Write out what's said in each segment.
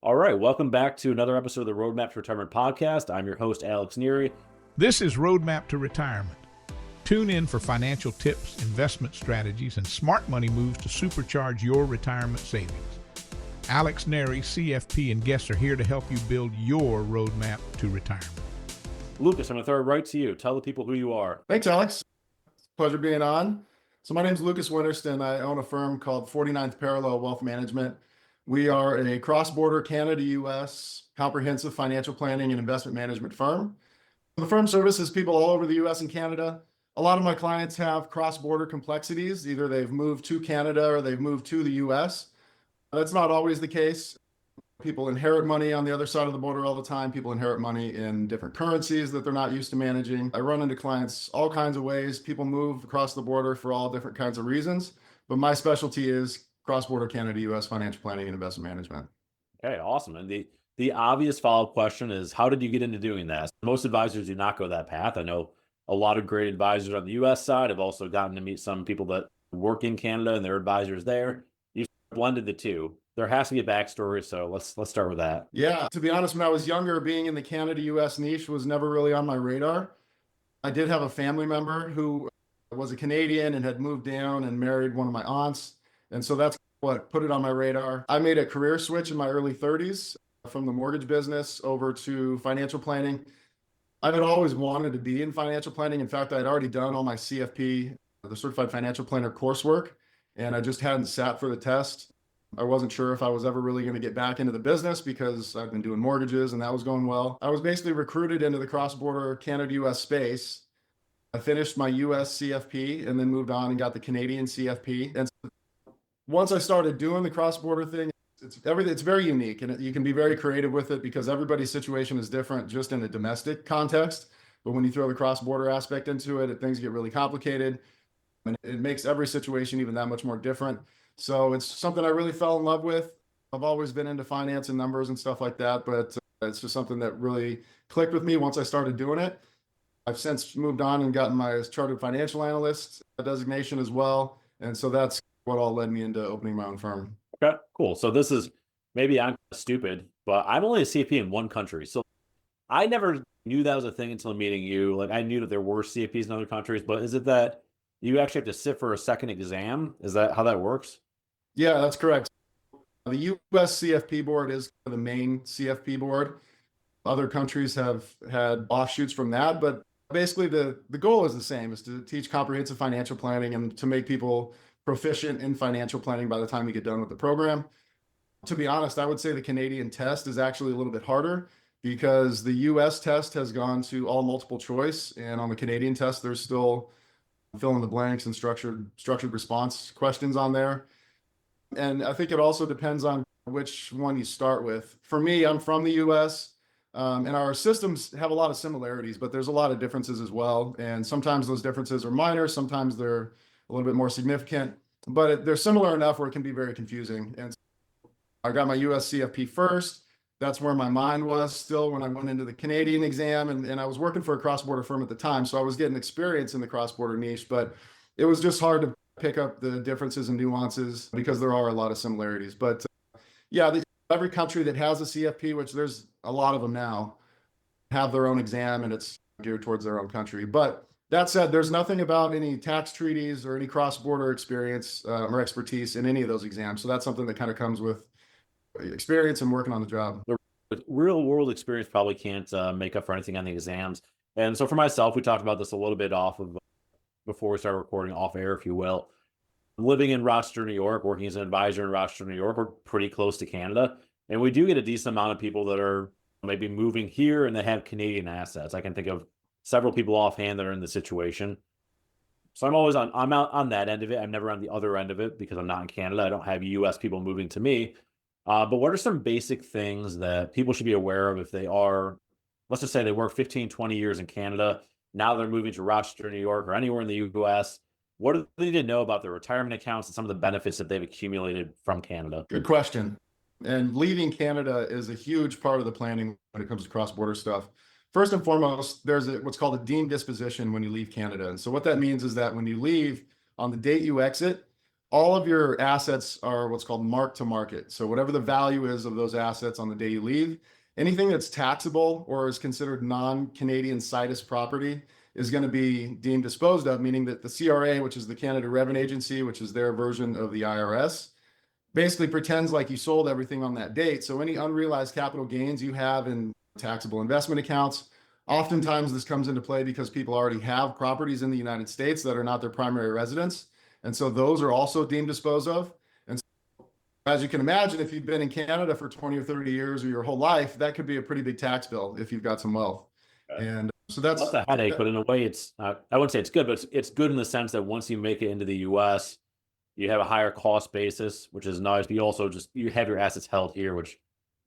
All right, welcome back to another episode of the Roadmap to Retirement podcast. I'm your host, Alex Neary. This is Roadmap to Retirement. Tune in for financial tips, investment strategies, and smart money moves to supercharge your retirement savings. Alex Neary, CFP, and guests are here to help you build your roadmap to retirement. Lucas, I'm going to throw it right to you. Tell the people who you are. Thanks, Alex. Pleasure being on. So my name is Lucas Wennersten. I own a firm called 49th Parallel Wealth Management. We are a cross-border Canada-U.S. comprehensive financial planning and investment management firm. The firm services people all over the U.S. and Canada. A lot of my clients have cross-border complexities. Either they've moved to Canada or they've moved to the U.S. That's not always the case. People inherit money on the other side of the border all the time. People inherit money in different currencies that they're not used to managing. I run into clients all kinds of ways. People move across the border for all different kinds of reasons. But my specialty is cross-border Canada-U.S. financial planning and investment management. Okay, awesome. And the obvious follow-up question is, how did you get into doing that? Most advisors do not go that path. I know a lot of great advisors on the U.S. side. I've also gotten to meet some people that work in Canada and their advisors there. You've blended the two. There has to be a backstory, so let's start with that. Yeah, to be honest, when I was younger, being in the Canada-U.S. niche was never really on my radar. I did have a family member who was a Canadian and had moved down and married one of my aunts. And so that's what put it on my radar. I made a career switch in my early 30s from the mortgage business over to financial planning. I had always wanted to be in financial planning. In fact, I had already done all my CFP, the Certified Financial Planner coursework, and I just hadn't sat for the test. I wasn't sure if I was ever really going to get back into the business because I've been doing mortgages and that was going well. I was basically recruited into the cross-border Canada-U.S. space. I finished my U.S. CFP and then moved on and got the Canadian CFP. And once I started doing the cross-border thing, it's very unique and you can be very creative with it because everybody's situation is different just in a domestic context. But when you throw the cross-border aspect into it, things get really complicated and it makes every situation even that much more different. So it's something I really fell in love with. I've always been into finance and numbers and stuff like that, but it's just something that really clicked with me once I started doing it. I've since moved on and gotten my chartered financial analyst designation as well. And so that's what all led me into opening my own firm. Okay, cool. So this is, maybe I'm stupid, but I'm only a CFP in one country. So I never knew that was a thing until meeting you. Like I knew that there were CFPs in other countries, but is it that you actually have to sit for a second exam? Is that how that works? Yeah, that's correct. The U.S. CFP board is the main CFP board. Other countries have had offshoots from that, but basically the goal is the same, is to teach comprehensive financial planning and to make people proficient in financial planning by the time you get done with the program. To be honest, I would say the Canadian test is actually a little bit harder because the US test has gone to all multiple choice. And on the Canadian test, there's still fill in the blanks and structured response questions on there. And I think it also depends on which one you start with. For me, I'm from the US and our systems have a lot of similarities, but there's a lot of differences as well. And sometimes those differences are minor, sometimes they're a little bit more significant, but they're similar enough where it can be very confusing. And I got my US CFP first. That's where my mind was still when I went into the Canadian exam. And I was working for a cross-border firm at the time. So I was getting experience in the cross-border niche, but it was just hard to pick up the differences and nuances because there are a lot of similarities. But yeah, every country that has a CFP, which there's a lot of them now, have their own exam and it's geared towards their own country. But that said, there's nothing about any tax treaties or any cross-border experience or expertise in any of those exams. So that's something that kind of comes with experience and working on the job. The real world experience probably can't make up for anything on the exams. And so for myself, we talked about this a little bit off of before we started recording, off air, if you will. Living in Rochester, New York, working as an advisor in Rochester, New York, we're pretty close to Canada. And we do get a decent amount of people that are maybe moving here and they have Canadian assets. I can think of several people offhand that are in the situation. So I'm out on that end of it. I'm never on the other end of it because I'm not in Canada. I don't have US people moving to me. But what are some basic things that people should be aware of if they are, let's just say they work 15, 20 years in Canada. Now they're moving to Rochester, New York, or anywhere in the US. What do they need to know about their retirement accounts and some of the benefits that they've accumulated from Canada? Good question. And leaving Canada is a huge part of the planning when it comes to cross-border stuff. First and foremost, there's what's called a deemed disposition when you leave Canada. And so what that means is that when you leave, on the date you exit, all of your assets are what's called mark to market. So whatever the value is of those assets on the day you leave, anything that's taxable or is considered non-Canadian situs property is going to be deemed disposed of, meaning that the CRA, which is the Canada Revenue Agency, which is their version of the IRS, basically pretends like you sold everything on that date. So any unrealized capital gains you have in taxable investment accounts, oftentimes this comes into play because people already have properties in the United States that are not their primary residence. And so those are also deemed disposed of. And so, as you can imagine, if you've been in Canada for 20 or 30 years or your whole life, that could be a pretty big tax bill if you've got some wealth. And so that's a headache, but in a way, it's I wouldn't say it's good, but it's good in the sense that once you make it into the U.S., you have a higher cost basis, which is nice. But you also you have your assets held here, which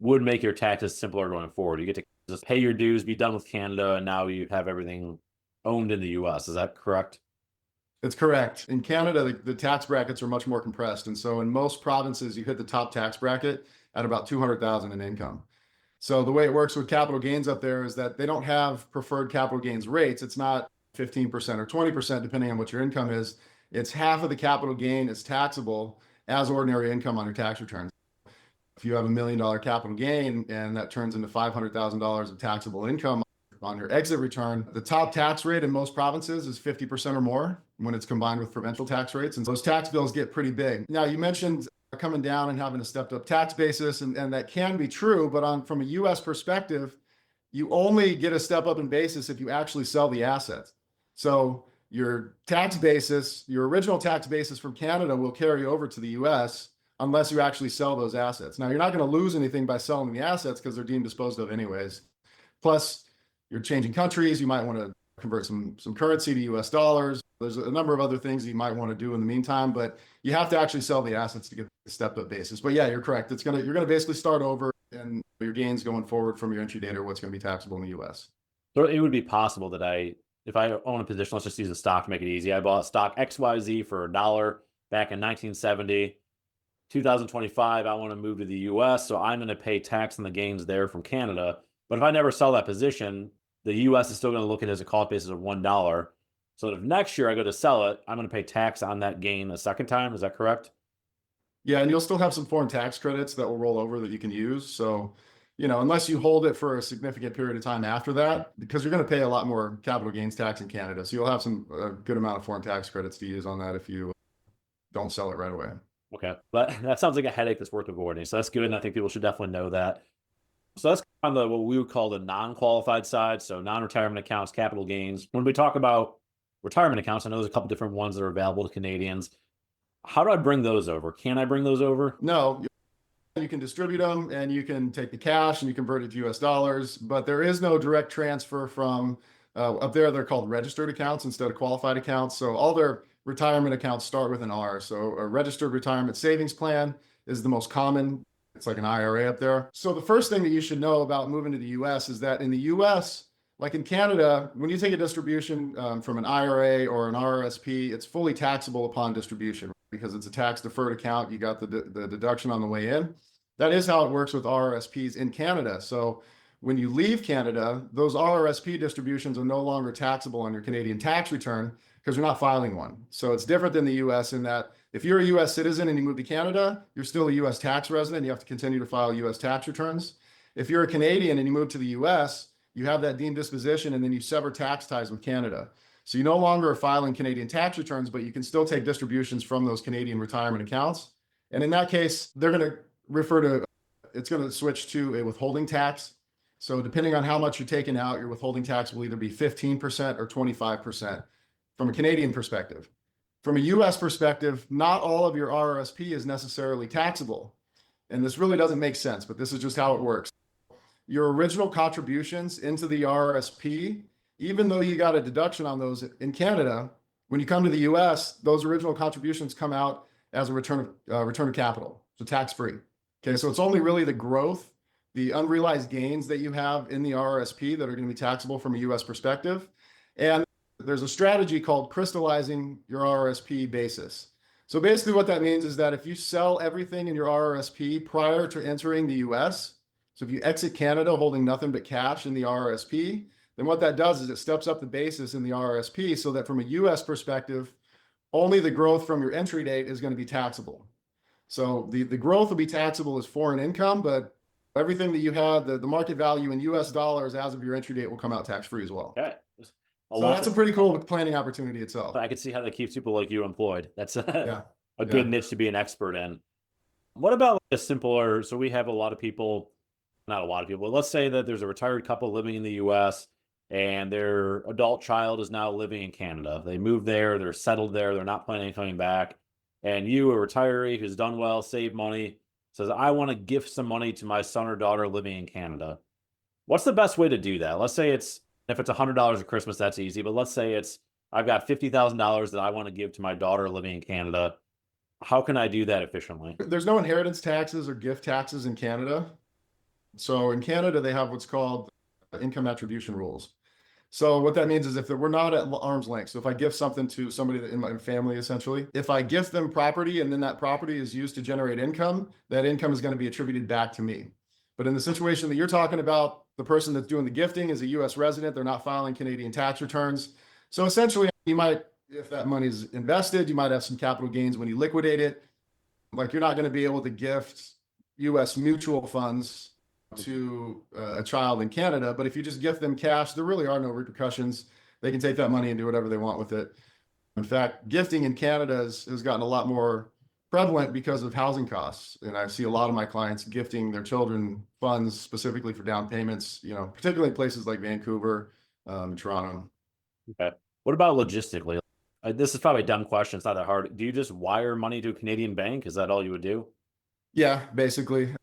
would make your taxes simpler going forward. You get to just pay your dues, be done with Canada, and now you have everything owned in the U.S. Is that correct? It's correct. In Canada, the tax brackets are much more compressed. And so in most provinces, you hit the top tax bracket at about 200,000 in income. So the way it works with capital gains up there is that they don't have preferred capital gains rates. It's not 15% or 20%, depending on what your income is. It's half of the capital gain is taxable as ordinary income on your tax returns. If you have $1 million capital gain and that turns into $500,000 of taxable income on your exit return, the top tax rate in most provinces is 50% or more when it's combined with provincial tax rates. And those tax bills get pretty big. Now, you mentioned coming down and having a stepped up tax basis, and that can be true, but from a US perspective, you only get a step up in basis if you actually sell the assets. So your tax basis, your original tax basis from Canada will carry over to the US unless you actually sell those assets. Now, you're not going to lose anything by selling the assets because they're deemed disposed of anyways. Plus, you're changing countries. You might want to convert some currency to US dollars. There's a number of other things you might want to do in the meantime, but you have to actually sell the assets to get the stepped up basis. But yeah, you're correct. You're going to basically start over, and your gains going forward from your entry date are what's going to be taxable in the US. So it would be possible that if I own a position, let's just use a stock to make it easy. I bought stock XYZ for $1 back in 1970. 2025, I want to move to the US, so I'm going to pay tax on the gains there from Canada. But if I never sell that position, the US is still going to look at it as a cost basis of $1. So if next year I go to sell it, I'm going to pay tax on that gain a second time. Is that correct? Yeah, and you'll still have some foreign tax credits that will roll over that you can use. So, unless you hold it for a significant period of time after that, because you're going to pay a lot more capital gains tax in Canada. So you'll have a good amount of foreign tax credits to use on that if you don't sell it right away. Okay, but that sounds like a headache that's worth avoiding. So that's good, and I think people should definitely know that. So that's on what we would call the non-qualified side. So non-retirement accounts, capital gains. When we talk about retirement accounts, I know there's a couple different ones that are available to Canadians. How do I bring those over? Can I bring those over? No, you can distribute them and you can take the cash and you convert it to US dollars, but there is no direct transfer from up there. They're called registered accounts instead of qualified accounts. So all their retirement accounts start with an R. So a registered retirement savings plan is the most common. It's like an IRA up there. So the first thing that you should know about moving to the US is that in the US, like in Canada, when you take a distribution from an IRA or an RRSP, it's fully taxable upon distribution because it's a tax deferred account. You got the deduction on the way in. That is how it works with RRSPs in Canada. So when you leave Canada, those RRSP distributions are no longer taxable on your Canadian tax return because you're not filing one. So it's different than the US in that if you're a US citizen and you move to Canada, you're still a US tax resident. You have to continue to file US tax returns. If you're a Canadian and you move to the US, you have that deemed disposition and then you sever tax ties with Canada. So you no longer are filing Canadian tax returns, but you can still take distributions from those Canadian retirement accounts. And in that case, they're going to it's going to switch to a withholding tax. So depending on how much you're taking out, your withholding tax will either be 15% or 25% from a Canadian perspective. From a US perspective, not all of your RRSP is necessarily taxable. And this really doesn't make sense, but this is just how it works. Your original contributions into the RRSP, even though you got a deduction on those in Canada, when you come to the US, those original contributions come out as a return of capital, so tax-free. Okay, so it's only really the growth, the unrealized gains that you have in the RRSP that are going to be taxable from a US perspective. And there's a strategy called crystallizing your RRSP basis. So basically what that means is that if you sell everything in your RRSP prior to entering the US, so if you exit Canada holding nothing but cash in the RRSP, then what that does is it steps up the basis in the RRSP so that from a US perspective, only the growth from your entry date is going to be taxable. So the growth will be taxable as foreign income, but everything that you have, the market value in US dollars as of your entry date will come out tax-free as well. Okay. There's a So lot that's a pretty cool planning opportunity itself. I can see how that keeps people like you employed. That's Yeah. a Yeah. good niche to be an expert in. What about like a simpler? So we have a lot of people, not a lot of people, but let's say that there's a retired couple living in the US and their adult child is now living in Canada. They moved there, they're settled there, they're not planning on coming back. And you, a retiree who's done well, saved money, says, I want to gift some money to my son or daughter living in Canada. What's the best way to do that? Let's say if it's $100 at Christmas, that's easy. But let's say I've got $50,000 that I want to give to my daughter living in Canada. How can I do that efficiently? There's no inheritance taxes or gift taxes in Canada. So in Canada, they have what's called income attribution rules. So what that means is if we're not at arm's length, so if I gift something to somebody in my family, essentially, if I gift them property and then that property is used to generate income, that income is going to be attributed back to me. But in the situation that you're talking about, the person that's doing the gifting is a US resident. They're not filing Canadian tax returns. So essentially, you might, if that money is invested, you might have some capital gains when you liquidate it. Like you're not going to be able to gift US mutual funds to a child in Canada, but if you just gift them cash, there really are no repercussions. They can take that money and do whatever they want with it. In fact, gifting in Canada has gotten a lot more prevalent because of housing costs. And I see a lot of my clients gifting their children funds specifically for down payments, particularly in places like Vancouver, Toronto. Okay. What about logistically? This is probably a dumb question. It's not that hard. Do you just wire money to a Canadian bank? Is that all you would do? Yeah, basically.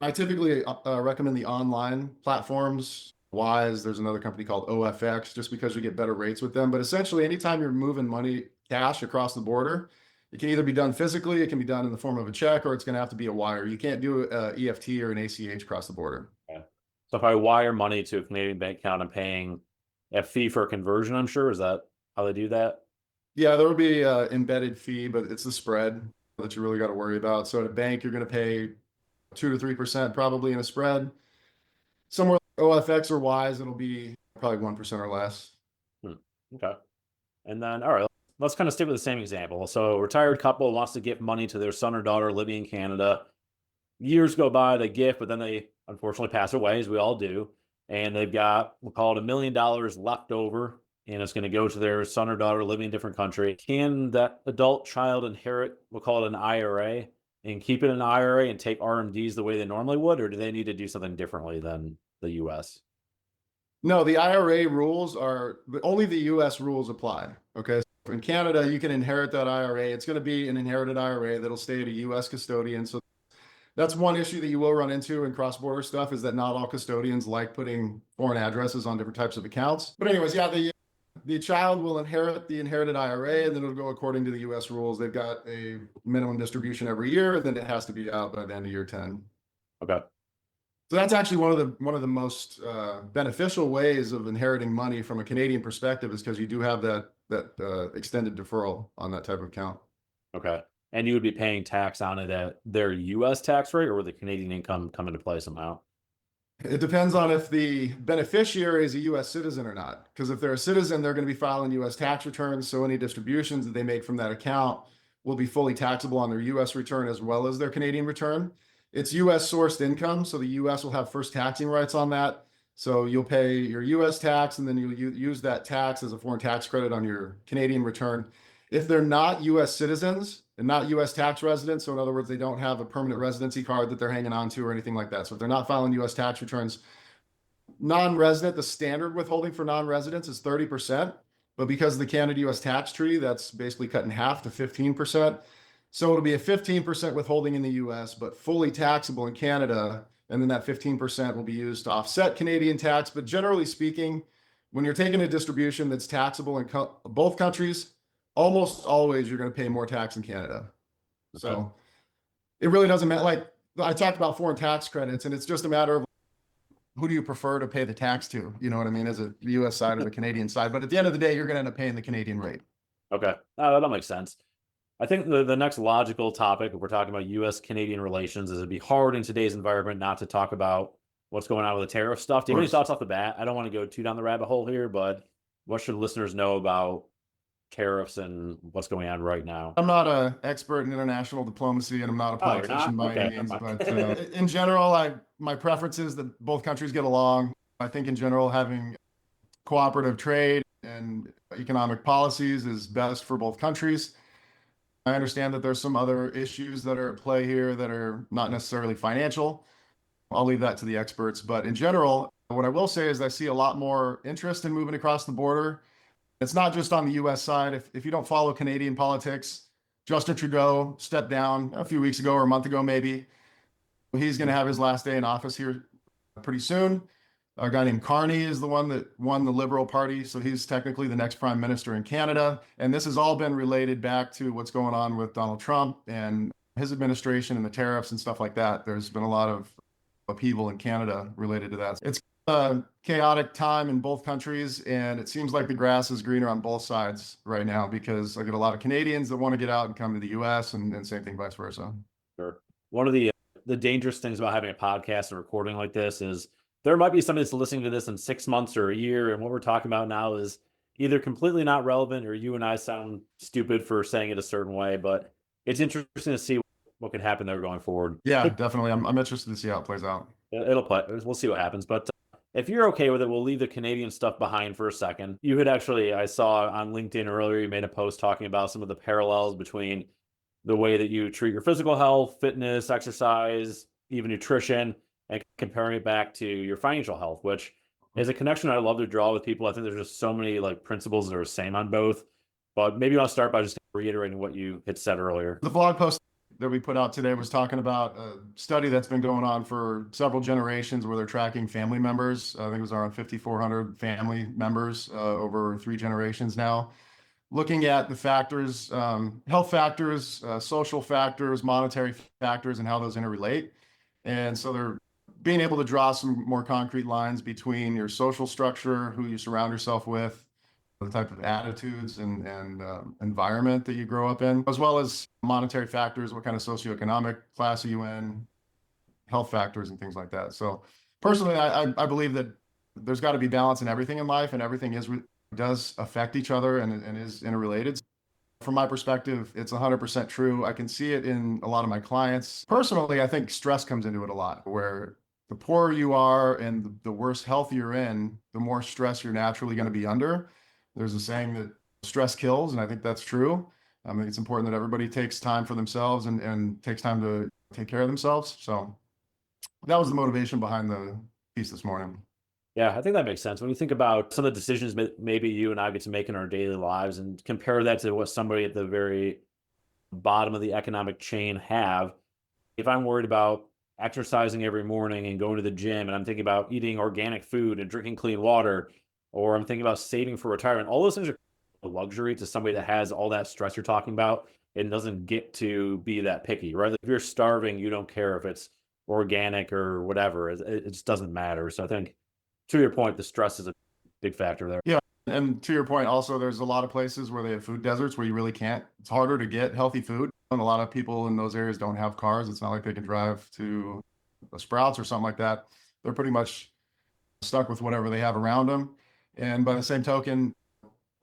I typically recommend the online platforms. Wise, there's another company called OFX, just because you get better rates with them. But essentially, anytime you're moving money, cash across the border, it can either be done physically, it can be done in the form of a check, or it's going to have to be a wire. You can't do an EFT or an ACH across the border. Okay. So if I wire money to a Canadian bank account, I'm paying a fee for a conversion, I'm sure. Is that how they do that? Yeah, there will be an embedded fee, but it's the spread that you really got to worry about. So at a bank, you're going to pay 2 to 3% probably in a spread. Somewhere like OFX or Wise, it'll be probably 1% or less. Okay. And then, all right, let's kind of stick with the same example. So a retired couple wants to give money to their son or daughter living in Canada. Years go by, they gift, but then they unfortunately pass away, as we all do. And they've got, we'll call it $1 million left over, and it's going to go to their son or daughter living in a different country. Can that adult child inherit, we'll call it an IRA, and keep it in an IRA and take RMDs the way they normally would, or do they need to do something differently than the US? No, the IRA rules are only the US rules apply. Okay. So in Canada, you can inherit that IRA. It's going to be an inherited IRA that'll stay at a US custodian. So that's one issue that you will run into in cross-border stuff, is that not all custodians like putting foreign addresses on different types of accounts. But anyways, yeah, the child will inherit the inherited IRA, and then it'll go according to the US rules. They've got a minimum distribution every year, and then it has to be out by the end of year 10. Okay. So that's actually one of the most beneficial ways of inheriting money from a Canadian perspective, is because you do have that extended deferral on that type of account. Okay. And you would be paying tax on it at their US tax rate, or would the Canadian income come into play somehow? It depends on if the beneficiary is a US citizen or not. Because if they're a citizen, they're going to be filing US tax returns. So any distributions that they make from that account will be fully taxable on their US return as well as their Canadian return. It's US sourced income, so the US will have first taxing rights on that. So you'll pay your US tax, and then you'll use that tax as a foreign tax credit on your Canadian return. If they're not US citizens and not US tax residents, so in other words, they don't have a permanent residency card that they're hanging on to or anything like that. So if they're not filing US tax returns, non-resident, the standard withholding for non-residents is 30%. But because of the Canada-US tax treaty, that's basically cut in half to 15%. So it'll be a 15% withholding in the US, but fully taxable in Canada. And then that 15% will be used to offset Canadian tax. But generally speaking, when you're taking a distribution that's taxable in both countries, almost always you're going to pay more tax in Canada. Okay. So it really doesn't matter. Like I talked about foreign tax credits, and it's just a matter of who do you prefer to pay the tax to? You know what I mean? As a US side or the Canadian side. But at the end of the day, you're going to end up paying the Canadian rate. Okay. That makes sense. I think the next logical topic, if we're talking about US-Canadian relations, is it'd be hard in today's environment not to talk about what's going on with the tariff stuff. Do you have any thoughts off the bat? I don't want to go too down the rabbit hole here, but what should listeners know about tariffs and what's going on right now? I'm not an expert in international diplomacy, and I'm not a Oh, you're politician not? by any Okay, never means. But mind. in general, my preference is that both countries get along. I think in general, having cooperative trade and economic policies is best for both countries. I understand that there's some other issues that are at play here that are not necessarily financial. I'll leave that to the experts. But in general, what I will say is I see a lot more interest in moving across the border. It's not just on the US side. If you don't follow Canadian politics, Justin Trudeau stepped down a few weeks ago or a month ago, maybe. He's going to have his last day in office here pretty soon. A guy named Carney is the one that won the Liberal Party. So he's technically the next prime minister in Canada. And this has all been related back to what's going on with Donald Trump and his administration and the tariffs and stuff like that. There's been a lot of upheaval in Canada related to that. It's a chaotic time in both countries, and it seems like the grass is greener on both sides right now because I get a lot of Canadians that want to get out and come to the US, and same thing vice versa. Sure. One of the dangerous things about having a podcast and recording like this is there might be somebody that's listening to this in 6 months or a year, and what we're talking about now is either completely not relevant or you and I sound stupid for saying it a certain way. But it's interesting to see what could happen there going forward. Yeah, definitely. I'm interested to see how it plays out. It'll play. We'll see what happens. But if you're okay with it, we'll leave the Canadian stuff behind for a second. You had actually, I saw on LinkedIn earlier, you made a post talking about some of the parallels between the way that you treat your physical health, fitness, exercise, even nutrition, and comparing it back to your financial health, which is a connection I love to draw with people. I think there's just so many like principles that are the same on both. But maybe I'll start by just reiterating what you had said earlier. The blog post that we put out today was talking about a study that's been going on for several generations where they're tracking family members. I think it was around 5,400 family members over 3 generations now, looking at the factors, health factors, social factors, monetary factors, and how those interrelate. And so they're being able to draw some more concrete lines between your social structure, who you surround yourself with, the type of attitudes and environment that you grow up in, as well as monetary factors, what kind of socioeconomic class are you in, health factors and things like that. So personally, I believe that there's got to be balance in everything in life, and everything does affect each other and is interrelated. From my perspective, it's 100% true. I can see it in a lot of my clients. Personally, I think stress comes into it a lot, where the poorer you are and the worse health you're in, the more stress you're naturally going to be under. There's a saying that stress kills, and I think that's true. I think it's important that everybody takes time for themselves and takes time to take care of themselves. So that was the motivation behind the piece this morning. Yeah, I think that makes sense. When you think about some of the decisions maybe you and I get to make in our daily lives and compare that to what somebody at the very bottom of the economic chain have, if I'm worried about exercising every morning and going to the gym, and I'm thinking about eating organic food and drinking clean water, or I'm thinking about saving for retirement, all those things are a luxury to somebody that has all that stress you're talking about and doesn't get to be that picky, right? If you're starving, you don't care if it's organic or whatever. It just doesn't matter. So I think, to your point, the stress is a big factor there. Yeah. And to your point, also, there's a lot of places where they have food deserts where you really can't. It's harder to get healthy food. And a lot of people in those areas don't have cars. It's not like they can drive to a Sprouts or something like that. They're pretty much stuck with whatever they have around them. And by the same token,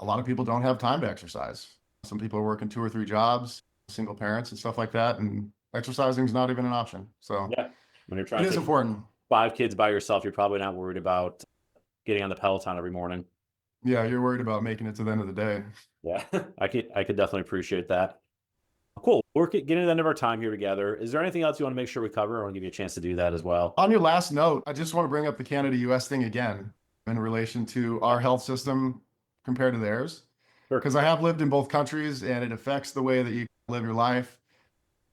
a lot of people don't have time to exercise. Some people are working 2 or 3 jobs, single parents and stuff like that. And exercising is not even an option. So yeah, when you're trying it to is take important. 5 kids by yourself, you're probably not worried about getting on the Peloton every morning. Yeah, you're worried about making it to the end of the day. Yeah, I could definitely appreciate that. Cool. We're getting to the end of our time here together. Is there anything else you want to make sure we cover? I want to give you a chance to do that as well. On your last note, I just want to bring up the Canada-US thing again in relation to our health system compared to theirs. Sure. Because I have lived in both countries, and it affects the way that you live your life,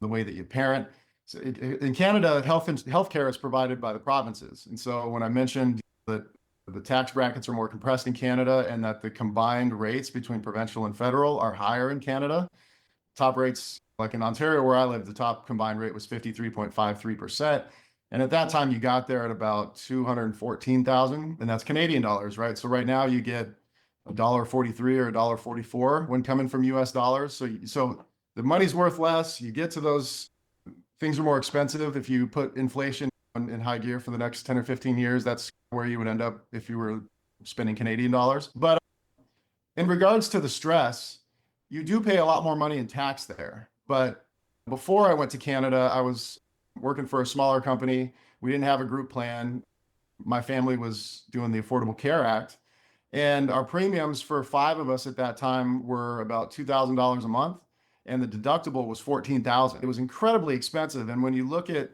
the way that you parent. So in Canada, healthcare is provided by the provinces. And so when I mentioned that the tax brackets are more compressed in Canada and that the combined rates between provincial and federal are higher in Canada, top rates, like in Ontario where I live, the top combined rate was 53.53%. And at that time, you got there at about 214,000, and that's Canadian dollars, right? So right now you get $1.43 or $1.44 when coming from US dollars. So the money's worth less. You get to those, things are more expensive. If you put inflation in high gear for the next 10 or 15 years, that's where you would end up if you were spending Canadian dollars. But in regards to the stress, you do pay a lot more money in tax there. But before I went to Canada, I was working for a smaller company. We didn't have a group plan. My family was doing the Affordable Care Act. And our premiums for five of us at that time were about $2,000 a month. And the deductible was 14,000. It was incredibly expensive. And when you look at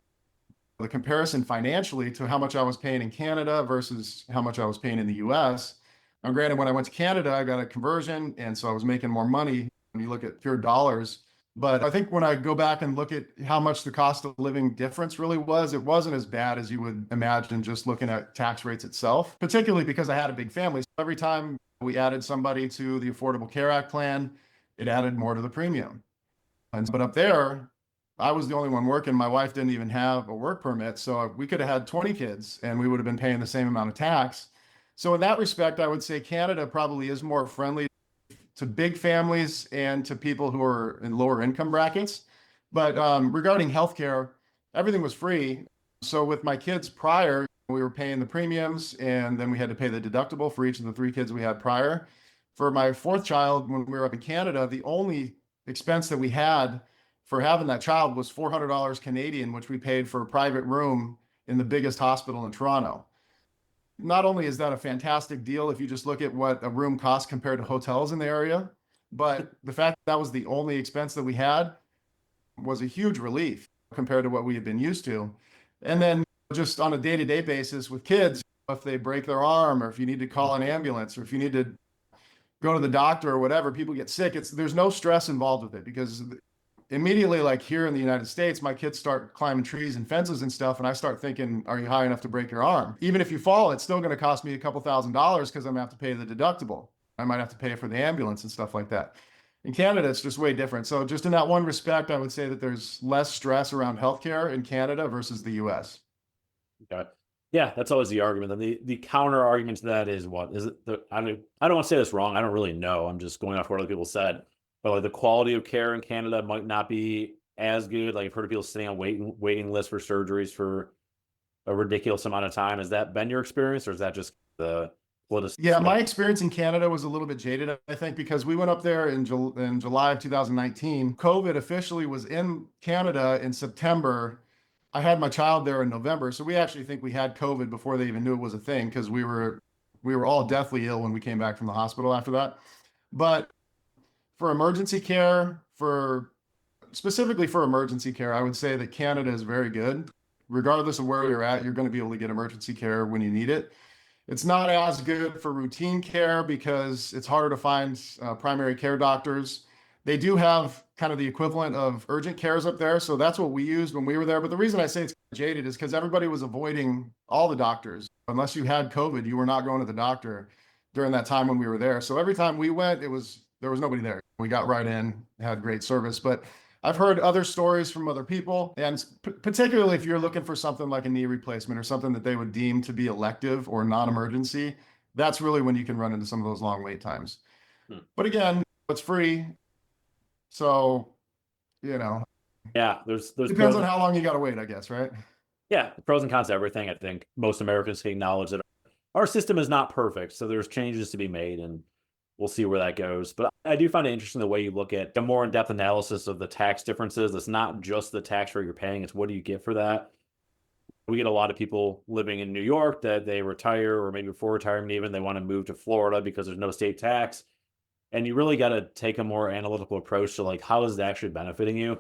the comparison financially to how much I was paying in Canada versus how much I was paying in the US. Now, granted, when I went to Canada, I got a conversion, and so I was making more money when you look at pure dollars. But I think when I go back and look at how much the cost of living difference really was, it wasn't as bad as you would imagine just looking at tax rates itself, particularly because I had a big family. So every time we added somebody to the Affordable Care Act plan, it added more to the premium. But up there, I was the only one working. My wife didn't even have a work permit. So we could have had 20 kids and we would have been paying the same amount of tax. So in that respect, I would say Canada probably is more friendly to big families and to people who are in lower income brackets. But regarding healthcare, everything was free. So with my kids prior, we were paying the premiums and then we had to pay the deductible for each of the three kids we had prior. For my fourth child, when we were up in Canada, the only expense that we had for having that child was $400 Canadian, which we paid for a private room in the biggest hospital in Toronto. Not only is that a fantastic deal if you just look at what a room costs compared to hotels in the area, but the fact that was the only expense that we had was a huge relief compared to what we had been used to. And then just on a day-to-day basis with kids, if they break their arm or if you need to call an ambulance or if you need to go to the doctor or whatever, people get sick. There's no stress involved with it because immediately, like here in the United States, my kids start climbing trees and fences and stuff. And I start thinking, are you high enough to break your arm? Even if you fall, it's still going to cost me a couple $1,000s because I'm going to have to pay the deductible. I might have to pay for the ambulance and stuff like that. In Canada, it's just way different. So just in that one respect, I would say that there's less stress around healthcare in Canada versus the US. Okay. Yeah, that's always the argument. And the counter argument to that is what is it? I don't want to say this wrong. I don't really know. I'm just going off what other people said. But like the quality of care in Canada might not be as good. Like I've heard of people sitting on waiting lists for surgeries for a ridiculous amount of time. Has that been your experience, or is that just the politics? Yeah, my experience in Canada was a little bit jaded, I think, because we went up there in July of 2019. COVID officially was in Canada in September. I had my child there in November, so we actually think we had COVID before they even knew it was a thing because we were all deathly ill when we came back from the hospital after that. But for emergency care, specifically for emergency care, I would say that Canada is very good. Regardless of where you're at, you're going to be able to get emergency care when you need it. It's not as good for routine care because it's harder to find primary care doctors. They do have kind of the equivalent of urgent cares up there. So that's what we used when we were there. But the reason I say it's jaded is because everybody was avoiding all the doctors. Unless you had COVID, you were not going to the doctor during that time when we were there. So every time we went, there was nobody there. We got right in, had great service. But I've heard other stories from other people, and particularly if you're looking for something like a knee replacement or something that they would deem to be elective or non-emergency, that's really when you can run into some of those long wait times. But again, it's free. So, yeah, there's depends on how long you got to wait, I guess, right? Yeah, pros and cons to everything. I think most Americans can acknowledge that our system is not perfect, so there's changes to be made, and we'll see where that goes. But I do find it interesting the way you look at a more in-depth analysis of the tax differences. It's not just the tax rate you're paying, it's what do you get for that. We get a lot of people living in New York that they retire, or maybe before retirement even, they want to move to Florida because there's no state tax. And you really got to take a more analytical approach to like, how is it actually benefiting you?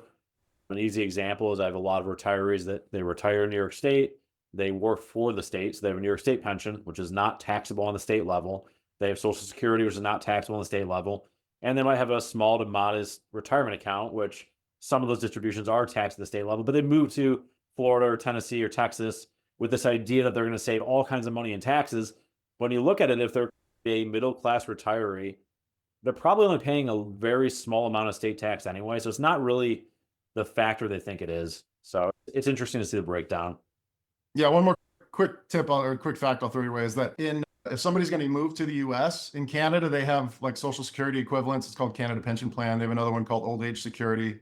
An easy example is I have a lot of retirees that they retire in New York State. They work for the state. So they have a New York State pension, which is not taxable on the state level. They have Social Security, which is not taxable on the state level. And they might have a small to modest retirement account, which some of those distributions are taxed at the state level. But they move to Florida or Tennessee or Texas with this idea that they're going to save all kinds of money in taxes. When you look at it, if they're a middle-class retiree, they're probably only paying a very small amount of state tax anyway. So it's not really the factor they think it is. So it's interesting to see the breakdown. Yeah, one more quick tip or quick fact I'll throw your way is that if somebody's going to move to the US, in Canada, they have like Social Security equivalents. It's called Canada Pension Plan. They have another one called Old Age Security.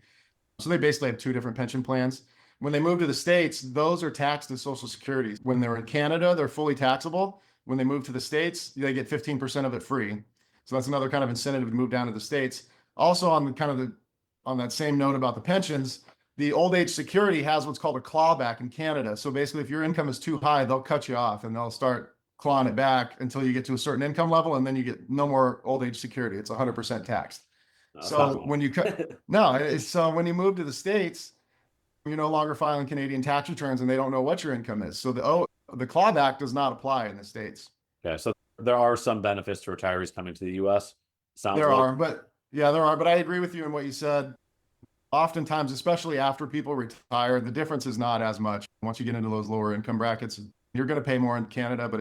So they basically have two different pension plans. When they move to the States, those are taxed as Social Security. When they're in Canada, they're fully taxable. When they move to the States, they get 15% of it free. So that's another kind of incentive to move down to the States. Also, on the on that same note about the pensions, the old age security has what's called a clawback in Canada. So basically, if your income is too high, they'll cut you off and they'll start clawing it back until you get to a certain income level, and then you get no more old age security. It's 100% taxed. No, that's not So cool. when you cut, no, so when you move to the States, you're no longer filing Canadian tax returns and they don't know what your income is. So the clawback does not apply in the States. Okay, so there are some benefits to retirees coming to the U.S. Sounds There like. are, but yeah, there are. But I agree with you in what you said. Oftentimes, especially after people retire, the difference is not as much. Once you get into those lower income brackets, you're going to pay more in Canada, but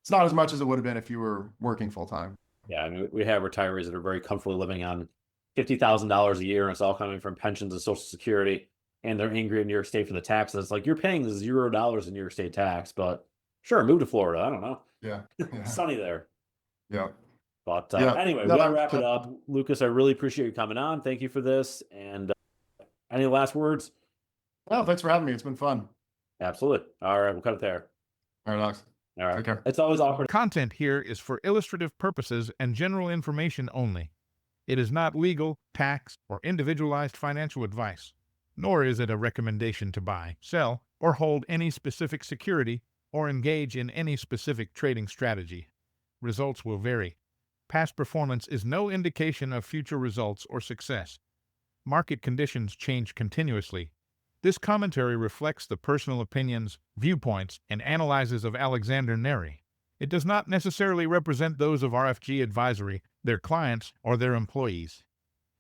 it's not as much as it would have been if you were working full time. Yeah, I mean, we have retirees that are very comfortably living on $50,000 a year, and it's all coming from pensions and Social Security, and they're angry in New York State for the taxes. It's like you're paying $0 in New York State tax, but sure, move to Florida. I don't know, Yeah. Yeah. sunny there. Yeah. But Yeah. anyway, No, we gotta wrap it up. Lucas, I really appreciate you coming on. Thank you for this. And any last words? no, thanks for having me. It's been fun. Absolutely. All right, we'll cut it there. All right, Alex. All right. Take care. It's always awkward. Content here is for illustrative purposes and general information only. It is not legal, tax, or individualized financial advice, nor is it a recommendation to buy, sell, or hold any specific security or engage in any specific trading strategy. Results will vary. Past performance is no indication of future results or success. Market conditions change continuously. This commentary reflects the personal opinions, viewpoints, and analyses of Alexander Neri. It does not necessarily represent those of RFG Advisory, their clients, or their employees.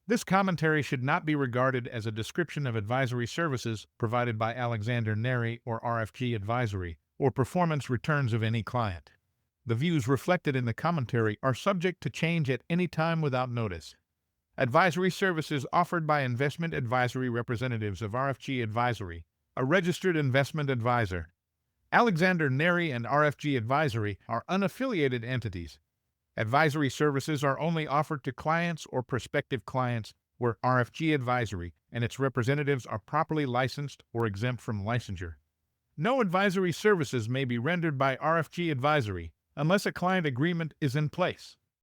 This commentary should not be regarded as a description of advisory services provided by Alexander Neri or RFG Advisory, or performance returns of any client. The views reflected in the commentary are subject to change at any time without notice. Advisory services offered by investment advisory representatives of RFG Advisory, a registered investment advisor. Alexander Neri and RFG Advisory are unaffiliated entities. Advisory services are only offered to clients or prospective clients where RFG Advisory and its representatives are properly licensed or exempt from licensure. No advisory services may be rendered by RFG Advisory unless a client agreement is in place.